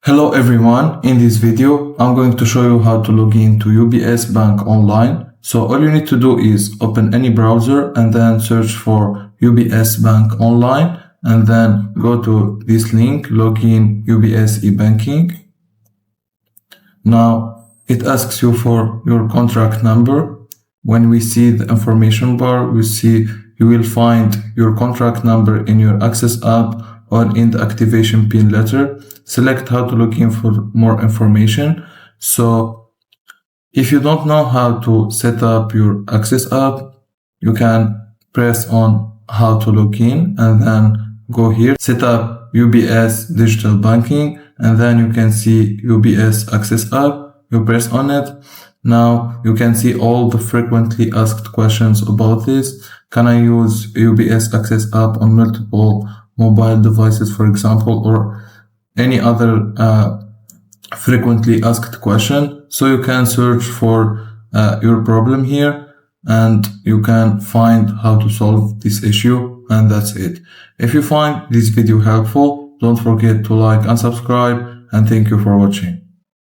Hello everyone, in this video I'm going to show you how to log in to UBS Bank online. So all you need to do is open any browser and then search for UBS Bank online and then go to this link, login UBS e-banking. Now it asks you for your contract number. When we see the information bar, you will find your contract number in your Access app or in the activation PIN letter. Select how to log in for more information. So if you don't know how to set up your Access app, you can press on how to log in and then go here, set up UBS digital banking, and then you can see UBS Access app. You press on it. Now you can see all the frequently asked questions about this. Can I use UBS Access app on multiple mobile devices, for example, or any other frequently asked question? So you can search for your problem here and you can find how to solve this issue, and that's it. If you find this video helpful, don't forget to like and subscribe, and thank you for watching.